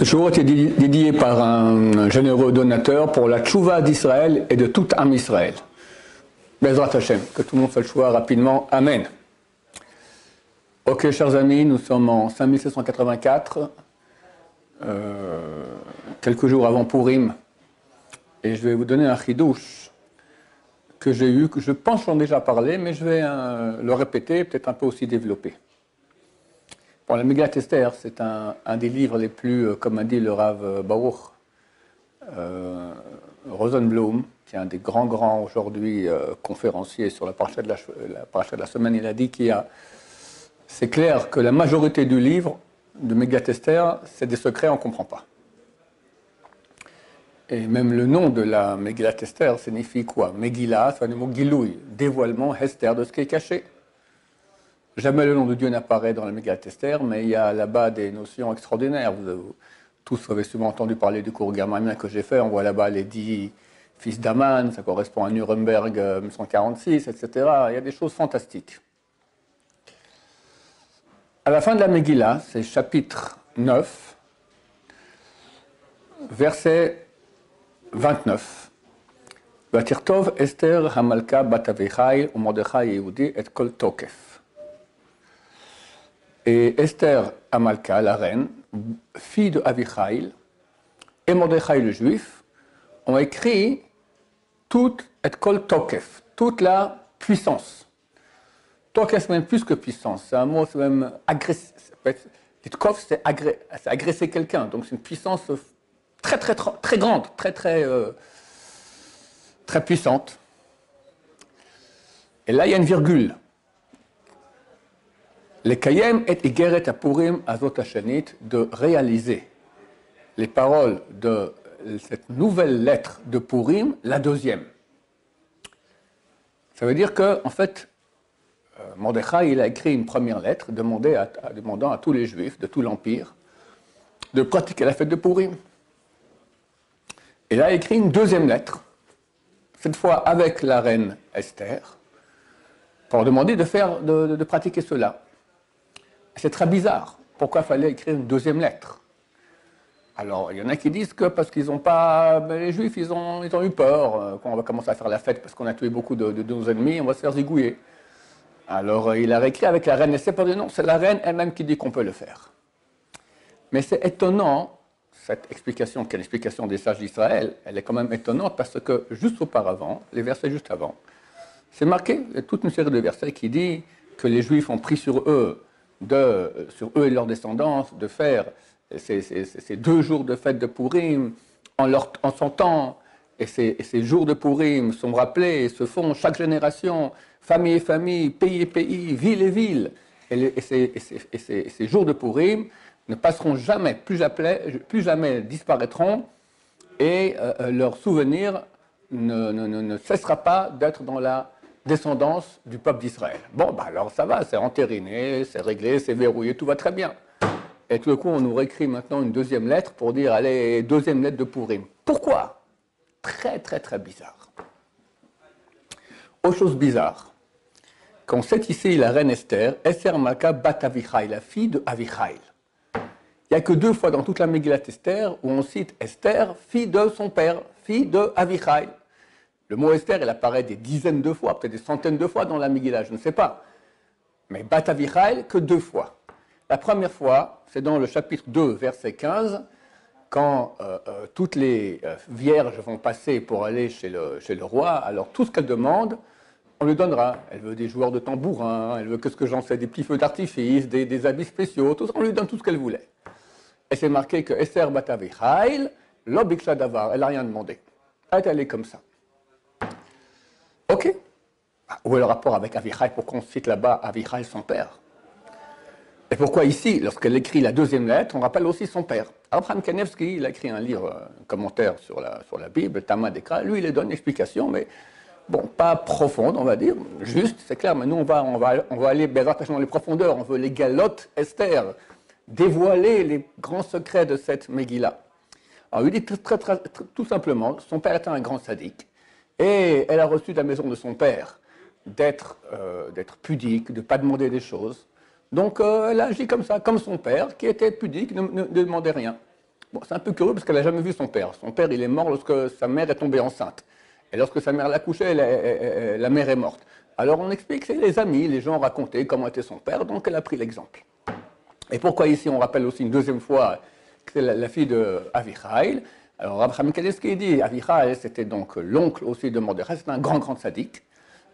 Ce jour était dédié par un généreux donateur pour la tchouva d'Israël et de tout Am Israël. Bezrat Hashem, que tout le monde fasse le choix rapidement. Amen. Ok, chers amis, nous sommes en 5784, quelques jours avant Purim, et je vais vous donner un chidouche que j'ai eu, que je pense j'en ai déjà parlé, mais je vais le répéter, peut-être un peu aussi développer. Bon, la Megillat Esther, c'est un des livres les plus, comme a dit le Rav Baruch Rosenblum, qui est un des grands aujourd'hui conférenciers sur la paracha de la semaine. Il a dit c'est clair que la majorité du livre de Megillat Esther, c'est des secrets, on ne comprend pas. Et même le nom de la Megillat Esther signifie quoi? Megillah, c'est un mot gilouï, dévoilement, Esther, de ce qui est caché. Jamais le nom de Dieu n'apparaît dans la Megillat Esther, mais il y a là-bas des notions extraordinaires. Vous tous avez souvent entendu parler du cours germanien que j'ai fait. On voit là-bas les 10 fils d'Aman, ça correspond à Nuremberg 1946, etc. Il y a des choses fantastiques. À la fin de la Megillah, c'est chapitre 9, verset 29. Vatirtov Esther Hamalka bat Avichai uMordechai Yehudi et kol tokef. Et Esther Hamalka, la reine, fille de Avichai, et Mordechai le juif, ont écrit toute et kol tokef, toute la puissance. Tokef, c'est même plus que puissance, c'est un mot, c'est même agressif. Tokef, c'est agresser quelqu'un, donc c'est une puissance très grande, très puissante. Et là, il y a une virgule. Les Kayem et Igeret à Purim Azot Hashanit, de réaliser les paroles de cette nouvelle lettre de Purim, la deuxième. Ça veut dire que, en fait, Mordechai, il a écrit une première lettre demandant à tous les Juifs de tout l'Empire de pratiquer la fête de Purim. Et il a écrit une deuxième lettre, cette fois avec la reine Esther, pour demander de pratiquer cela. C'est très bizarre. Pourquoi fallait écrire une deuxième lettre? Alors, il y en a qui disent que parce qu'ils n'ont pas... les Juifs, ils ont eu peur. Quand on va commencer à faire la fête parce qu'on a tué beaucoup de nos ennemis, on va se faire zigouiller. Alors, il a réécrit avec la reine Esther pour dire non, c'est la reine elle-même qui dit qu'on peut le faire. Mais c'est étonnant, cette explication, qui est l'explication des sages d'Israël, elle est quand même étonnante parce que juste auparavant, les versets juste avant, c'est marqué, il y a toute une série de versets qui dit que les Juifs ont pris sur eux et leurs descendants, de faire ces 2 jours de fête de Purim en son temps. Et ces jours de Purim sont rappelés et se font chaque génération, famille et famille, pays et pays, ville et ville. Et ces jours de Purim ne passeront jamais, plus jamais disparaîtront, et leur souvenir ne cessera pas d'être dans la descendance du peuple d'Israël. Bon, alors ça va, c'est entériné, c'est réglé, c'est verrouillé, tout va très bien. Et tout d'un coup, on nous réécrit maintenant une deuxième lettre pour dire, allez, deuxième lettre de Purim. Pourquoi? Très bizarre. Autre chose bizarre, quand c'est ici la reine Esther, Esther Malka bat Avichai, la fille de Avichai. Il n'y a que 2 fois dans toute la Megillat Esther où on cite Esther, fille de son père, fille de Avichai. Le mot Esther, il apparaît des dizaines de fois, peut-être des centaines de fois dans la Megillah, je ne sais pas. Mais Bat Avichai, que 2 fois. La première fois, c'est dans le chapitre 2, verset 15, quand toutes les vierges vont passer pour aller chez le roi, alors tout ce qu'elle demande, on lui donnera. Elle veut des joueurs de tambourin, elle veut que ce que j'en sais, des petits feux d'artifice, des habits spéciaux, tout ça, on lui donne tout ce qu'elle voulait. Et c'est marqué que Esther Bat Avichai, l'obiksha davar, elle n'a rien demandé. Elle est comme ça. Ok. Où est le rapport avec Avichai? Pourquoi on cite là-bas Avichai, son père? Et pourquoi ici, lorsqu'elle écrit la deuxième lettre, on rappelle aussi son père? Abraham Kanevsky, il a écrit un livre, un commentaire sur la Bible, Talmud Ekra. Lui, il donne une explication, mais bon, pas profonde, on va dire, juste, c'est clair. Mais nous, on va aller dans les profondeurs. On veut les galotes Esther, dévoiler les grands secrets de cette Megillah. Alors, il dit tout simplement, son père était un grand sadique. Et elle a reçu de la maison de son père d'être pudique, de ne pas demander des choses. Donc elle a agi comme ça, comme son père, qui était pudique, ne demandait rien. Bon, c'est un peu curieux parce qu'elle n'a jamais vu son père. Son père, il est mort lorsque sa mère est tombée enceinte. Et lorsque sa mère l'a couché, la mère est morte. Alors on explique que c'est les amis, les gens racontaient comment était son père, donc elle a pris l'exemple. Et pourquoi ici on rappelle aussi une deuxième fois que c'est la fille de Avichaïl. Alors Rabbi Chaim Kanievsky dit Avichaïl, c'était donc l'oncle aussi de Mordechai, c'était un grand sadique.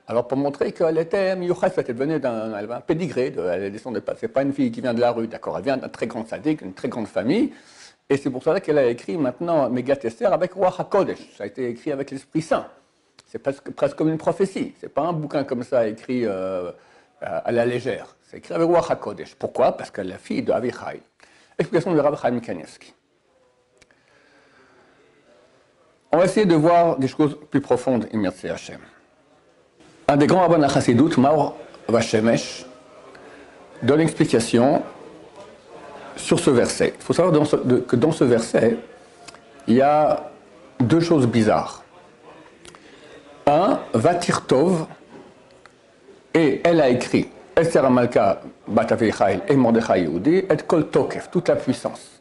Alors pour montrer qu'elle était miyuchas, elle venait d'un pédigré, elle descendait pas, c'est pas une fille qui vient de la rue, d'accord, elle vient d'un très grand sadique, d'une très grande famille, et c'est pour cela qu'elle a écrit maintenant Megat Esther avec Ruach HaKodesh, ça a été écrit avec l'Esprit Saint, c'est presque comme une prophétie, c'est pas un bouquin comme ça écrit à la légère, c'est écrit avec Ruach HaKodesh. Pourquoi? Parce qu'elle est la fille de Avichaïl. Explication de Rabbi Chaim Kanievsky. On va essayer de voir des choses plus profondes, Merci Hashem. Un des grands rabbins de la Chassidut, Maor Vashemesh, donne l'explication sur ce verset. Il faut savoir que dans ce verset, il y a deux choses bizarres. Un, Vatir Tov, et elle a écrit Esther Amalka Bat Avichaïl et Mordechai Yehudi, et Kol Tokef, toute la puissance.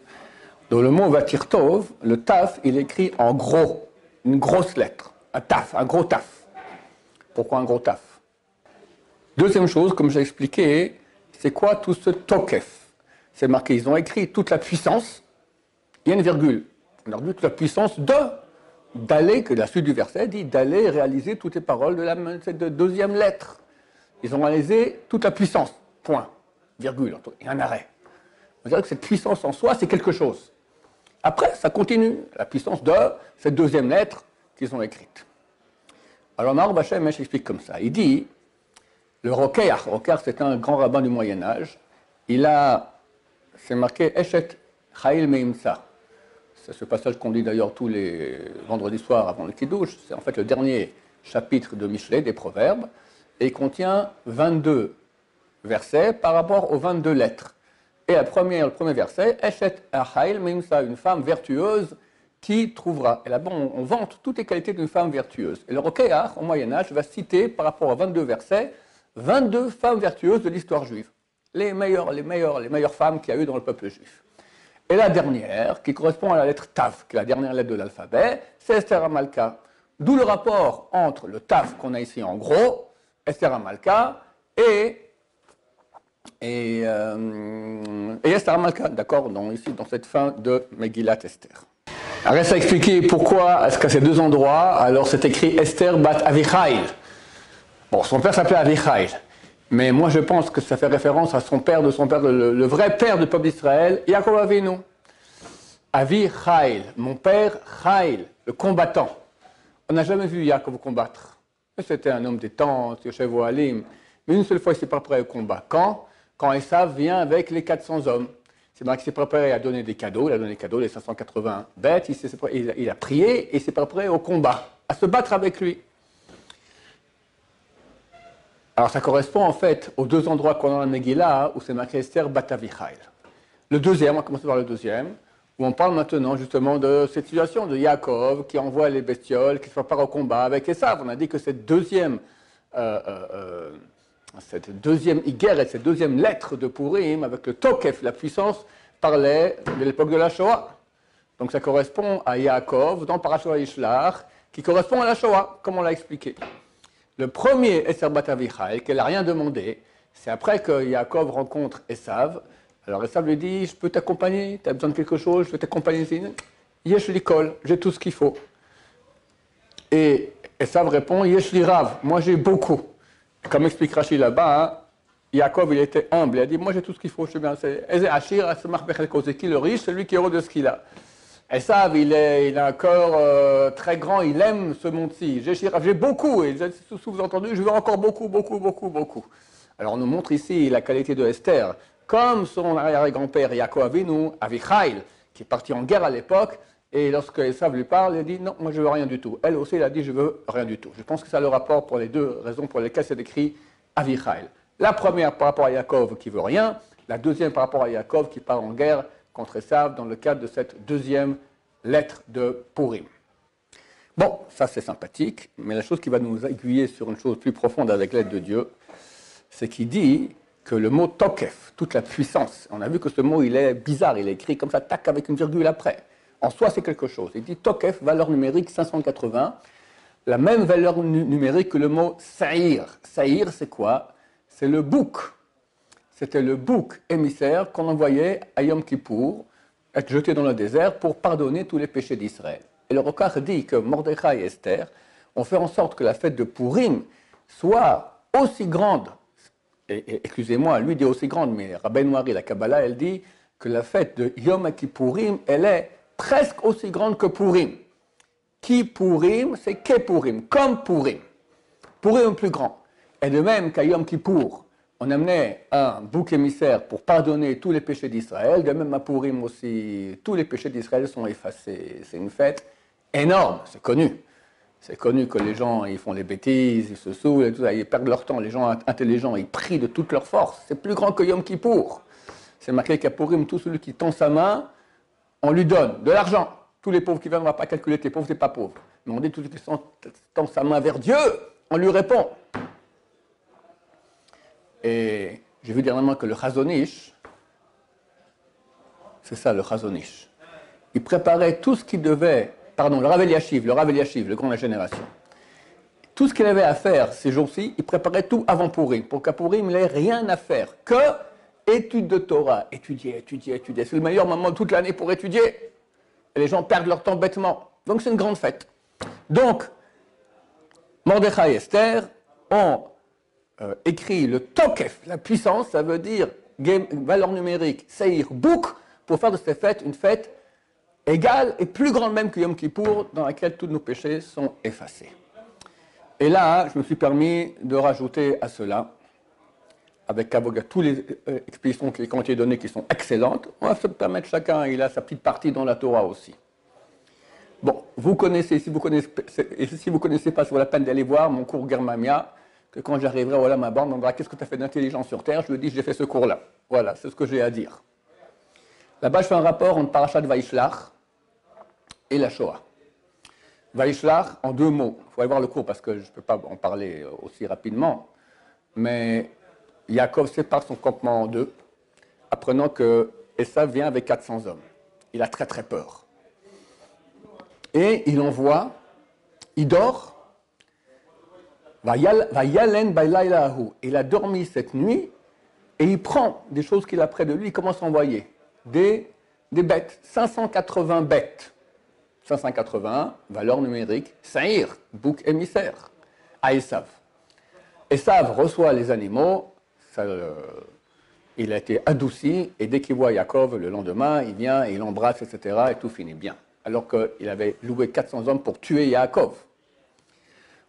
Dans le mot Vatir Tov, le taf, il est écrit en gros, une grosse lettre, un taf, un gros taf. Pourquoi un gros taf? Deuxième chose, comme j'ai expliqué, c'est quoi tout ce tokef? C'est marqué, ils ont écrit toute la puissance, il y a une virgule. On a dit toute la puissance d'aller, que la suite du verset dit d'aller réaliser toutes les paroles de cette deuxième lettre. Ils ont réalisé toute la puissance, point, virgule, et un arrêt. On dirait que cette puissance en soi, c'est quelque chose. Après, ça continue, la puissance de cette deuxième lettre qu'ils ont écrite. Alors, Maor Vashemesh explique comme ça. Il dit, le Rokeach, c'est un grand rabbin du Moyen-Âge, c'est marqué Eshet Chail Meimsa. C'est ce passage qu'on dit d'ailleurs tous les vendredis soirs avant le Kiddush. C'est en fait le dernier chapitre de Michelet, des Proverbes, et il contient 22 versets par rapport aux 22 lettres. Et le premier verset, Eshet Chail Meimsa, une femme vertueuse qui trouvera. Et là-bas, on vante toutes les qualités d'une femme vertueuse. Et le Rokeach, au Moyen-Âge, va citer, par rapport à 22 versets, 22 femmes vertueuses de l'histoire juive. Les meilleures femmes qu'il y a eu dans le peuple juif. Et la dernière, qui correspond à la lettre Tav, qui est la dernière lettre de l'alphabet, c'est Esther Amalka. D'où le rapport entre le Tav qu'on a ici en gros, Esther Amalka, et Esther Amalka, d'accord, ici dans cette fin de Megillat Esther. Alors, reste à expliquer pourquoi est-ce qu'à ces deux endroits, alors c'est écrit Esther bat Avichaïl. Bon, son père s'appelait Avichaïl, mais moi je pense que ça fait référence à son père, le vrai père du peuple d'Israël, Yaakov Avinu. Avichaïl, mon père Chaïl, le combattant. On n'a jamais vu Yaakov combattre. C'était un homme des tentes, Yoshev Ohalim, mais une seule fois il s'est préparé au combat. Quand Esav vient avec les 400 hommes. C'est marqué qu'il s'est préparé à donner des cadeaux, il a donné des cadeaux, les 580 bêtes, il a prié et s'est préparé au combat, à se battre avec lui. Alors ça correspond en fait aux deux endroits qu'on a dans la Megillah où c'est marqué Esther bat Avichaïl. Le deuxième, on va commencer par le deuxième, où on parle maintenant justement de cette situation de Yaakov qui envoie les bestioles, qui se prépare au combat avec Esav. On a dit que cette deuxième Higuer et cette deuxième lettre de Purim, avec le Tokef, la puissance, parlait de l'époque de la Shoah. Donc ça correspond à Yaakov dans Parashat Vayishlach, qui correspond à la Shoah, comme on l'a expliqué. Le premier Esther bat Avichaïl, qu'elle n'a rien demandé, c'est après que Yaakov rencontre Esav. Alors Esav lui dit, je peux t'accompagner, tu as besoin de quelque chose, je peux t'accompagner ici. Yesh li kol, j'ai tout ce qu'il faut. Et Esav répond, Yesh li rav, moi j'ai beaucoup. Comme explique Rashi là-bas, hein, Yaakov il était humble, il a dit moi j'ai tout ce qu'il faut, je suis bien. C'est qui le riche, celui qui est heureux de ce qu'il a. Esav il a un cœur très grand, il aime ce monde-ci. J'ai beaucoup, et sous-entendu, je veux encore beaucoup. Alors on nous montre ici la qualité de Esther, comme son arrière-grand-père Yaakov Avinu, Avichaïl, qui est parti en guerre à l'époque. Et lorsque Esav lui parle, il dit non, moi je veux rien du tout. Elle aussi, elle a dit je veux rien du tout. Je pense que ça a le rapport pour les deux raisons pour lesquelles c'est écrit Avichaïl. La première par rapport à Yaakov qui veut rien, la deuxième par rapport à Yaakov qui part en guerre contre Esav dans le cadre de cette deuxième lettre de Purim. Bon, ça c'est sympathique, mais la chose qui va nous aiguiller sur une chose plus profonde avec l'aide de Dieu, c'est qu'il dit que le mot Tokef, toute la puissance. On a vu que ce mot, il est bizarre, il est écrit comme ça, tac, avec une virgule après. En soi, c'est quelque chose. Il dit Tokef, valeur numérique 580, la même valeur numérique que le mot Saïr. Saïr, c'est quoi? C'est le bouc. C'était le bouc émissaire qu'on envoyait à Yom Kippour, être jeté dans le désert pour pardonner tous les péchés d'Israël. Et le Rokach dit que Mordechai et Esther ont fait en sorte que la fête de Purim soit aussi grande, et excusez-moi, lui dit aussi grande, mais Rabbeinu Noiri, la Kabbalah, elle dit que la fête de Yom Kippourim, elle est presque aussi grande que Purim. Kippourim, c'est Kepourim, comme Purim. Purim est plus grand. Et de même qu'à Yom Kippour, on amenait un bouc émissaire pour pardonner tous les péchés d'Israël, de même à Purim aussi, tous les péchés d'Israël sont effacés. C'est une fête énorme, c'est connu. C'est connu que les gens, ils font des bêtises, ils se saoulent, et tout ça, ils perdent leur temps. Les gens intelligents, ils prient de toute leur force. C'est plus grand que Yom Kippour. C'est marqué qu'à Purim, tout celui qui tend sa main, on lui donne de l'argent. Tous les pauvres qui viennent, on ne va pas calculer t'es pauvre, t'es pas pauvre. Mais on dit tout celui qui tend sa main vers Dieu, on lui répond. Et j'ai vu dernièrement que le Chazon Ish, c'est ça le Chazon Ish, il préparait tout ce qu'il devait, pardon, le Rav Eliashiv, le grand de la génération. Tout ce qu'il avait à faire ces jours-ci, il préparait tout avant Purim, pour qu'à Purim, il n'ait rien à faire, que étude de Torah, étudier. C'est le meilleur moment de toute l'année pour étudier. Et les gens perdent leur temps bêtement. Donc c'est une grande fête. Donc, Mordechai et Esther ont écrit le Tokef, la puissance, ça veut dire valeur numérique, Seir, Bouk, pour faire de cette fête une fête égale et plus grande même que Yom Kippour, dans laquelle tous nos péchés sont effacés. Et là, je me suis permis de rajouter à cela, avec Avoga, toutes les explications qui ont été données qui sont excellentes, on va se permettre chacun, il a sa petite partie dans la Torah aussi. Bon, vous connaissez, si vous ne connaissez pas, c'est la peine d'aller voir mon cours Germamia, que quand j'arriverai au ma bande, on me dira qu'est-ce que tu as fait d'intelligent sur Terre, je lui dis j'ai fait ce cours-là. Voilà, c'est ce que j'ai à dire. Là-bas, je fais un rapport entre Parashat Vaishlach et la Shoah. Vaishlach, en deux mots, il faut aller voir le cours parce que je ne peux pas en parler aussi rapidement, mais Yaakov sépare son campement en deux, apprenant que Esav vient avec 400 hommes. Il a très très peur. Et il envoie, il dort, il a dormi cette nuit, et il prend des choses qu'il a près de lui, il commence à envoyer des bêtes, 580 bêtes. 581, valeur numérique, Saïr, bouc émissaire, à Esav. Esav reçoit les animaux, il a été adouci, et dès qu'il voit Yaakov le lendemain, il vient, il l'embrasse, etc., et tout finit bien. Alors qu'il avait loué 400 hommes pour tuer Yaakov.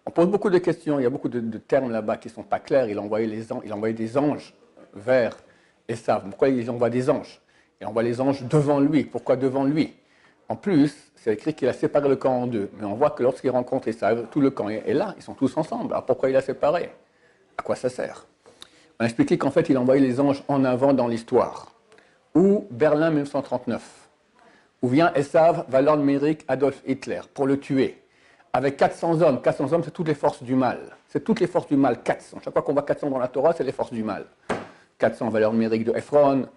On pose beaucoup de questions, il y a beaucoup de termes là-bas qui ne sont pas clairs. Il a envoyé des anges vers Esav. Pourquoi il envoie des anges? Il envoie les anges devant lui. Pourquoi devant lui? En plus, c'est écrit qu'il a séparé le camp en deux. Mais on voit que lorsqu'il rencontre Esav, tout le camp est là, ils sont tous ensemble. Alors pourquoi il a séparé? À quoi ça sert? On a expliqué qu'en fait, il a envoyé les anges en avant dans l'histoire. Ou Berlin 1939, où vient Esav, valeur numérique, Adolf Hitler, pour le tuer. Avec 400 hommes. 400 hommes, c'est toutes les forces du mal. C'est toutes les forces du mal, 400. Chaque fois qu'on voit 400 dans la Torah, c'est les forces du mal. 400, valeur numérique de Ephron,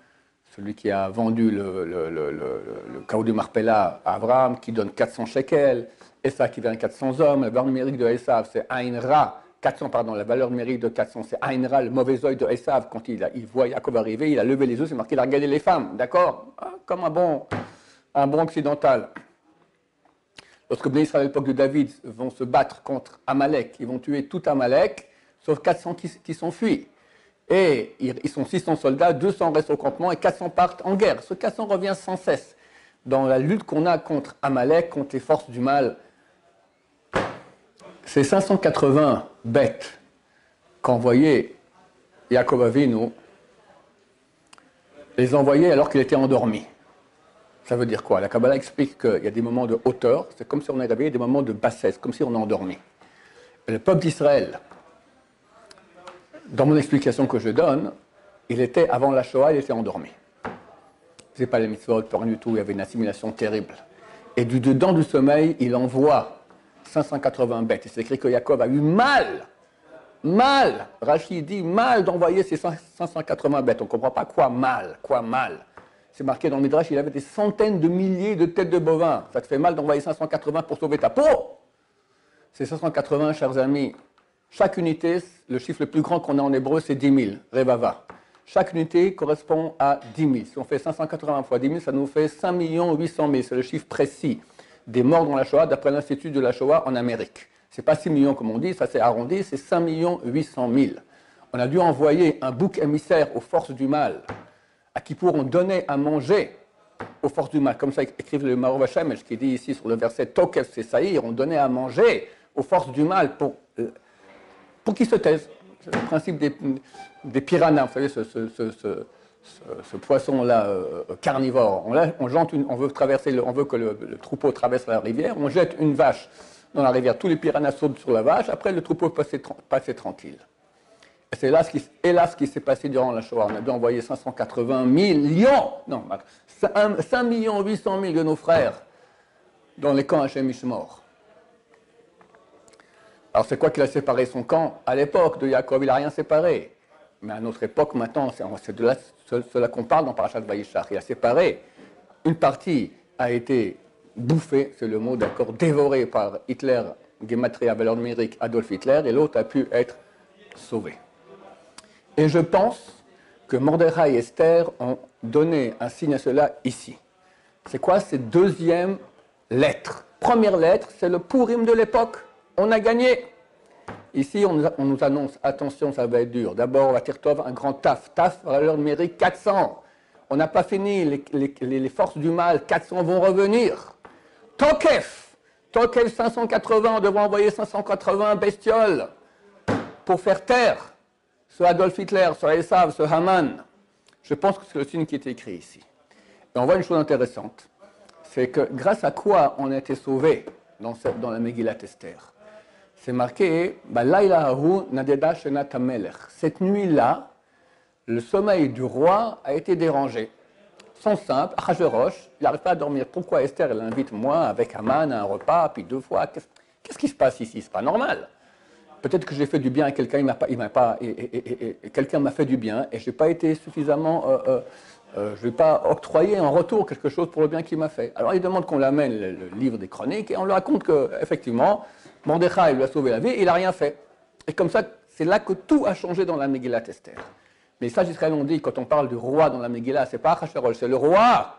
celui qui a vendu le chaos du Marpella à Abraham, qui donne 400 shekels. Esav qui vient 400 hommes. La valeur numérique de Esav, c'est Ain Ra. 400, pardon, la valeur numérique de 400, c'est Ain Ra, le mauvais œil de Esav. Quand il voit Yaakov arriver, il a levé les yeux, c'est marqué, il a regardé les femmes. D'accord? Comme un bon occidental. Lorsque Bnei Israël, à l'époque de David, vont se battre contre Amalek, ils vont tuer tout Amalek, sauf 400 qui s'enfuient. Et ils sont 600 soldats, 200 restent au campement et 400 partent en guerre. Ce 400 revient sans cesse dans la lutte qu'on a contre Amalek, contre les forces du mal. Ces 580 bêtes qu'envoyait Yaakov Avinu, les envoyait alors qu'il était endormi. Ça veut dire quoi? La Kabbalah explique qu'il y a des moments de hauteur, c'est comme si on est réveillé, des moments de bassesse, comme si on est endormi. Et le peuple d'Israël, dans mon explication que je donne, il était, avant la Shoah, il était endormi. Il ne faisait pas les mitzvot, pas rien du tout, il y avait une assimilation terrible. Et du dedans du sommeil, il envoie 580 bêtes. Et c'est écrit que Yaakov a eu mal mal, Rachid dit mal d'envoyer ces 580 bêtes. On ne comprend pas quoi mal, quoi mal. C'est marqué dans le Midrash, il avait des centaines de milliers de têtes de bovins. Ça te fait mal d'envoyer 580 pour sauver ta peau? Ces 580, chers amis, chaque unité, le chiffre le plus grand qu'on a en hébreu, c'est 10 000, Revava. Chaque unité correspond à 10 000. Si on fait 580 fois 10 000, ça nous fait 5 800 000. C'est le chiffre précis des morts dans la Shoah, d'après l'Institut de la Shoah en Amérique. Ce n'est pas 6 millions comme on dit, ça c'est arrondi, c'est 5 800 000. On a dû envoyer un bouc émissaire aux forces du mal, à qui pourront donner à manger aux forces du mal. Comme ça écrive le Marov Hashemesh, qui dit ici sur le verset Tokef Sesaïr, on donnait à manger aux forces du mal pour qu'ils se taisent. C'est le principe des piranhas, vous savez, ce poisson-là carnivore. On veut que le troupeau traverse la rivière, on jette une vache dans la rivière, tous les piranhas sautent sur la vache, après le troupeau passe tranquille. Et c'est là ce qui s'est passé durant la Shoah. On a dû envoyer 580 millions, non, 5 800 000 de nos frères dans les camps Hachem Ishmor. Alors c'est quoi qu'il a séparé son camp? À l'époque de Yaakov, il n'a rien séparé. Mais à notre époque, maintenant, c'est de cela qu'on parle dans Parashat Vayishach. Il a séparé. Une partie a été bouffée, c'est le mot d'accord, dévorée par Hitler, Gematria, valeur numérique, Adolf Hitler, et l'autre a pu être sauvé. Et je pense que Mordechai et Esther ont donné un signe à cela ici. C'est quoi cette deuxième lettre? Première lettre, c'est le Purim de l'époque. On a gagné. Ici, on nous annonce, attention, ça va être dur. D'abord, on va Tirtov, un grand taf. Taf, valeur numérique 400. On n'a pas fini, les forces du mal, 400 vont revenir. Tokef 580, on devrait envoyer 580 bestioles pour faire taire ce Adolf Hitler, ce Esav, ce Haman. Je pense que c'est le signe qui est écrit ici. Et on voit une chose intéressante, c'est que grâce à quoi on a été sauvés dans la Megillat Esther. C'est marqué, cette nuit-là, le sommeil du roi a été dérangé. Son simple, Achashverosh, il n'arrive pas à dormir. Pourquoi Esther, elle invite moi avec Haman à un repas, puis 2 fois? Qu'est-ce qui se passe ici? C'est pas normal. Peut-être que j'ai fait du bien à quelqu'un, quelqu'un m'a fait du bien, et je n'ai pas été suffisamment, je ne vais pas octroyer en retour quelque chose pour le bien qu'il m'a fait. Alors il demande qu'on l'amène le livre des chroniques, et on lui raconte qu'effectivement, Mordechai lui a sauvé la vie, et il n'a rien fait. Et comme ça, c'est là que tout a changé dans la Megillat Esther. Mais ça, Israël, on dit, quand on parle du roi dans la Megillah, ce n'est pas Achashverosh, c'est le roi.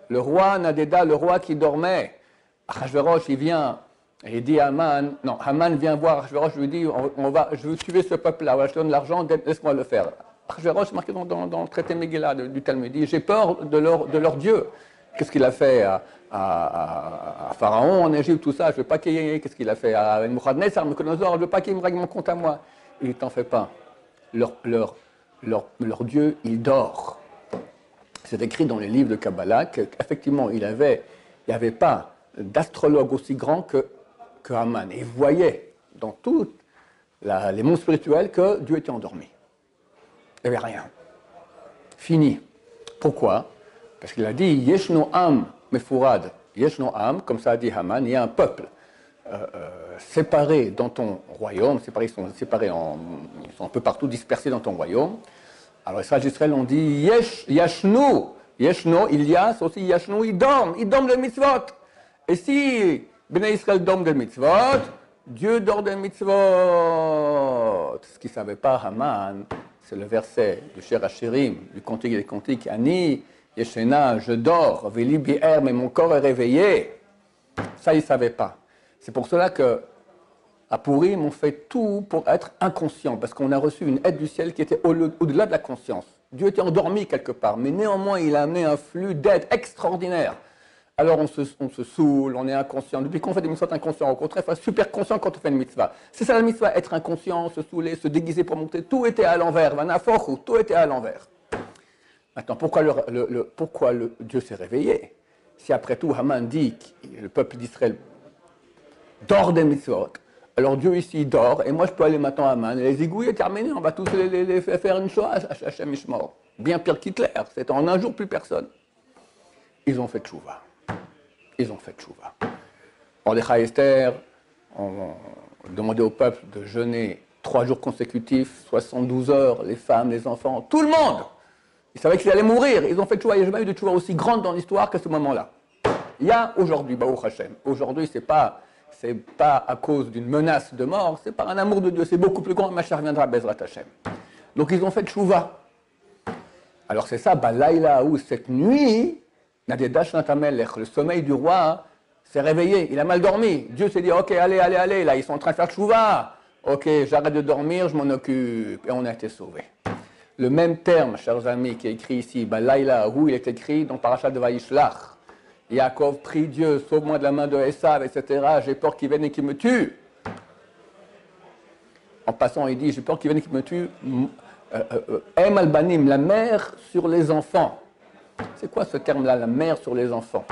Le roi Nadéda, le roi qui dormait. Achashverosh, il vient, et il dit à Haman, non, Haman vient voir Achashverosh, lui dit, je veux tuer ce peuple-là, je te donne l'argent, laisse-moi le faire. Achashverosh, marqué dans le traité Megillah du Talmud, dit, j'ai peur de leur Dieu. Qu'est-ce qu'il a fait à Pharaon en Égypte, tout ça, je ne veux pas qu'il y ait, qu'est-ce qu'il a fait à Nebuchadnezzar, je ne veux pas qu'il me règle mon compte à moi. Il ne t'en fait pas. Leur Dieu, il dort. C'est écrit dans les livres de Kabbalah qu'effectivement, il n'y avait pas d'astrologue aussi grand que Haman. Et il voyait dans tous les mondes spirituels que Dieu était endormi. Il n'y avait rien. Fini. Pourquoi? Parce qu'il a dit Yeshno Am Mefurad. Yeshno Am, comme ça a dit Haman, il y a un peuple séparés dans ton royaume, ils sont un peu partout dispersés dans ton royaume. Alors les sages d'Israël ont dit Yashnu, il y a, c'est aussi Yashnu, ils dorment des mitzvot. Et si Bnei Israël dorment des mitzvot, Dieu dort des mitzvot. Ce qu'il ne savait pas, Haman, c'est le verset du Cher Hachirim, du Cantique des Cantiques, Ani, Yeshena, je dors, Veli Bi'er, mais mon corps est réveillé. Ça, il ne savait pas. C'est pour cela qu'à Purim, on fait tout pour être inconscient, parce qu'on a reçu une aide du ciel qui était au-delà de la conscience. Dieu était endormi quelque part, mais néanmoins, il a amené un flux d'aide extraordinaire. Alors on se saoule, on est inconscient. Depuis qu'on fait des mitzvot inconscients, au contraire, il faut être super conscient quand on fait une mitzvah. C'est ça la mitzvah, être inconscient, se saouler, se déguiser pour monter. Tout était à l'envers, tout était à l'envers. Maintenant, pourquoi Dieu s'est réveillé? Si après tout, Haman dit que le peuple d'Israël dort des mitzvot, alors Dieu ici dort, et moi je peux aller maintenant à Haman, et les égouiller, terminer, on va tous les faire une chose à Hachem Ishmor. Bien pire qu'Hitler, c'est en un jour plus personne. Ils ont fait tchouva. Mordechai et Esther ont demandé au peuple de jeûner 3 jours consécutifs, 72 heures, les femmes, les enfants, tout le monde. Ils savaient qu'ils allaient mourir. Ils ont fait tchouva. Il n'y a jamais eu de tchouva aussi grande dans l'histoire qu'à ce moment-là. Il y a aujourd'hui, Baruch Hashem. Aujourd'hui, c'est pas à cause d'une menace de mort, c'est par un amour de Dieu. C'est beaucoup plus grand. Mashiach viendra, Bezrat Hashem. Donc ils ont fait tchouva. Alors c'est ça, Balaïla, où cette nuit, le sommeil du roi s'est réveillé. Il a mal dormi. Dieu s'est dit, ok, allez, là, ils sont en train de faire tchouva. Ok, j'arrête de dormir, je m'en occupe. Et on a été sauvés. Le même terme, chers amis, qui est écrit ici, Balaïla, où il est écrit dans Parashat de Vaïshlach. Yaakov prie Dieu, sauve-moi de la main de Esav, etc. J'ai peur qu'il vienne et qu'il me tue. En passant, il dit, j'ai peur qu'il vienne et qu'il me tue. Em albanim, la mère sur les enfants. C'est quoi ce terme-là, la mère sur les enfants?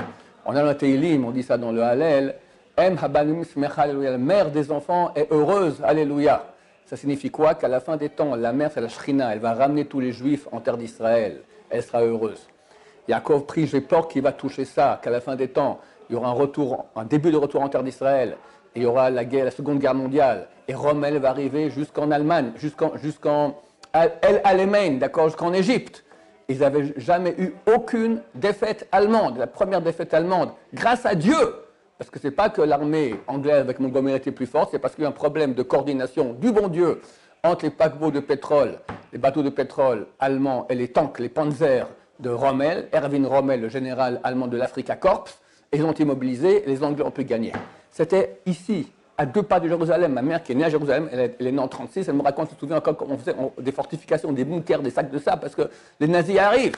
On a le Teilim, on dit ça dans le Hallel. Em habanim smecha, alléluia. La mère des enfants est heureuse, alléluia. Ça signifie quoi? Qu'à la fin des temps, la mère, c'est la Shrina. Elle va ramener tous les Juifs en terre d'Israël. Elle sera heureuse. Yaakov prie, j'ai peur qu'il va toucher ça, qu'à la fin des temps, il y aura un début de retour en terre d'Israël. Et il y aura la Seconde Guerre mondiale. Et Rommel va arriver jusqu'en Allemagne, jusqu'en El Alamein, d'accord, jusqu'en Égypte. Ils n'avaient jamais eu aucune défaite allemande, la première défaite allemande, grâce à Dieu. Parce que ce n'est pas que l'armée anglaise avec Montgomery était plus forte, c'est parce qu'il y a eu un problème de coordination du bon Dieu entre les paquebots de pétrole, les bateaux de pétrole allemands et les tanks, les panzers de Rommel, Erwin Rommel, le général allemand de l'Africa Corps, et ils ont été mobilisés et les Anglais ont pu gagner. C'était ici, à 2 pas de Jérusalem. Ma mère qui est née à Jérusalem, elle est née en 1936, elle me raconte, elle se souvient encore comment on faisait des fortifications, des bunkers, des sacs de sable, parce que les nazis arrivent.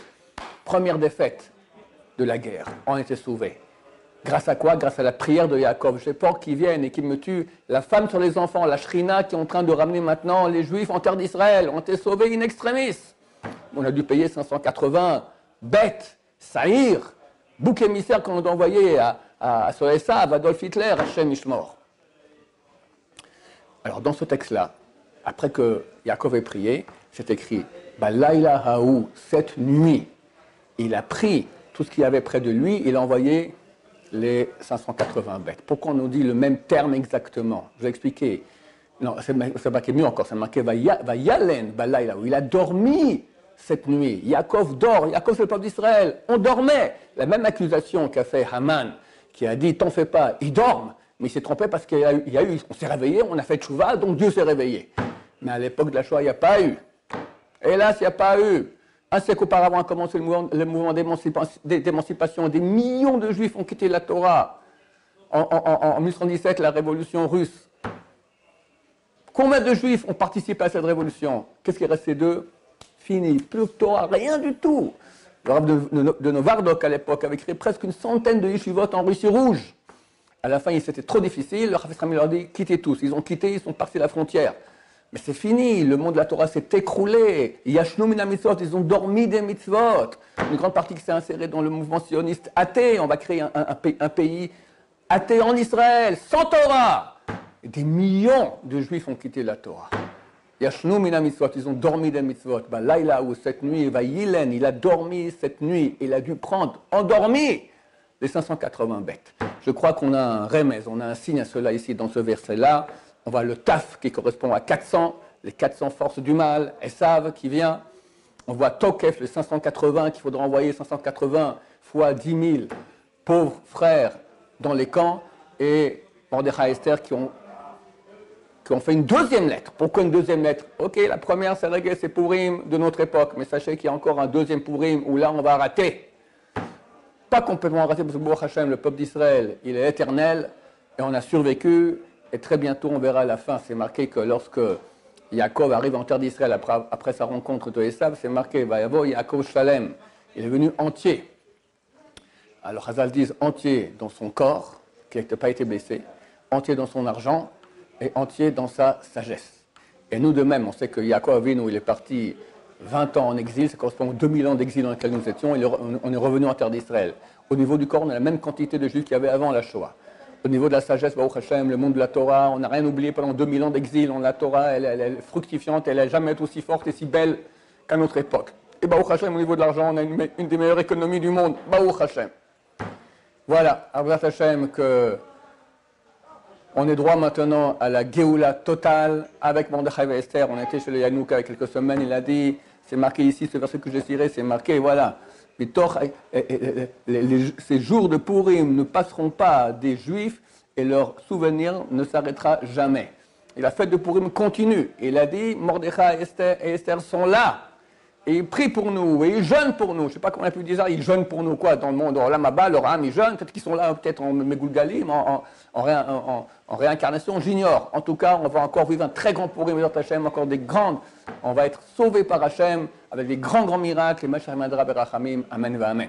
Première défaite de la guerre, on était sauvés. Grâce à quoi? Grâce à la prière de Yaakov. J'ai peur qu'ils viennent et qu'ils me tuent. La femme sur les enfants, la Shrina qui est en train de ramener maintenant les Juifs en terre d'Israël, ont été sauvés in extremis. On a dû payer 580 bêtes, Saïr, bouc émissaire qu'on a envoyé à Esav, Adolf Hitler, Hachem Ishmor. Alors dans ce texte-là, après que Yaakov ait prié, c'est écrit Balaïla Haou, cette nuit, il a pris tout ce qu'il y avait près de lui, il a envoyé les 580 bêtes. Pourquoi on nous dit le même terme exactement? Je vais expliquer. Non, c'est marqué mieux encore, c'est marqué Vayalen Balaïla, où il a dormi cette nuit. Yaakov dort, Yaakov c'est le peuple d'Israël, on dormait. La même accusation qu'a fait Haman, qui a dit t'en fais pas, ils dorment. Mais il s'est trompé parce qu'il y a eu, on s'est réveillé, on a fait tchouva, donc Dieu s'est réveillé. Mais à l'époque de la Shoah, il n'y a pas eu. Hélas, il n'y a pas eu. Un siècle auparavant a commencé le mouvement d'émancipation. Des millions de Juifs ont quitté la Torah. En 1917, la révolution russe. Combien de Juifs ont participé à cette révolution? Qu'est-ce qui est resté d'eux? Fini. Plus de Torah, rien du tout. Le rabbin de Novardok à l'époque avait créé presque une centaine de yeshivot en Russie rouge. À la fin, c'était trop difficile. Le Chafetz Chaim leur a dit quittez tous. Ils ont quitté, ils sont passés la frontière. Mais c'est fini. Le monde de la Torah s'est écroulé. Yashnu mina mitzvot, ils ont dormi des mitzvot. Une grande partie qui s'est insérée dans le mouvement sioniste athée. On va créer un pays athée en Israël, sans Torah. Et des millions de Juifs ont quitté la Torah. Yashnu mina mitzvot, ils ont dormi des mitzvot. Laïla, ou cette nuit, Yilen, il a dormi cette nuit. Il a dû prendre, endormi, les 580 bêtes. Je crois qu'on a un remez, on a un signe à cela ici dans ce verset-là. On voit le taf qui correspond à 400, les 400 forces du mal, Esav qui vient. On voit Tokef, les 580, qu'il faudra envoyer 580 fois 10 000 pauvres frères dans les camps. Et Mordechai et Esther qui ont fait une deuxième lettre. Pourquoi une deuxième lettre? Ok, la première c'est réglé, c'est Purim de notre époque. Mais sachez qu'il y a encore un deuxième Purim où là on va rater. Pas complètement raté parce que Baruch Hashem, le peuple d'Israël, il est éternel et on a survécu. Et très bientôt, on verra à la fin, c'est marqué que lorsque Yaakov arrive en terre d'Israël après sa rencontre de Esav, c'est marqué Vayavo Yaakov Shalem. Il est venu entier. Alors Hazal disent entier dans son corps, qui n'a pas été blessé, entier dans son argent et entier dans sa sagesse. Et nous de même, on sait que Yaakov Avinu, il est parti 20 ans en exil, ça correspond aux 2000 ans d'exil dans lesquels nous étions, et on est revenu en terre d'Israël. Au niveau du corps, on a la même quantité de Juifs qu'il y avait avant la Shoah. Au niveau de la sagesse, Baruch Hashem, le monde de la Torah, on n'a rien oublié pendant 2000 ans d'exil. La Torah, elle est fructifiante, elle n'a jamais été aussi forte et si belle qu'à notre époque. Et Baruch Hashem, au niveau de l'argent, on a une des meilleures économies du monde. Baruch Hashem. Voilà, Baruch Hashem, que On est droit maintenant à la Géoula totale avec Mordechai et Esther. On était chez le Yanouk il y a quelques semaines, il a dit, c'est marqué ici, ce verset que j'ai tiré, c'est marqué, voilà. Ces jours de Purim ne passeront pas des Juifs et leur souvenir ne s'arrêtera jamais. Et la fête de Purim continue. Il a dit, Mordechai et Esther sont là. Et ils prient pour nous, et ils jeûnent pour nous. Je ne sais pas comment on a pu dire ça, ils jeûnent pour nous, quoi, dans le monde, dans l'Amaba, leur âme, ils jeûnent. Peut-être qu'ils sont là, peut-être en Megulgalim, en réincarnation, j'ignore. En tout cas, on va encore vivre un très grand Purim, Hashem, encore des grandes. On va être sauvés par Hashem avec des grands miracles. Et Mashiach Madra Berachamim. Amen, va Amen.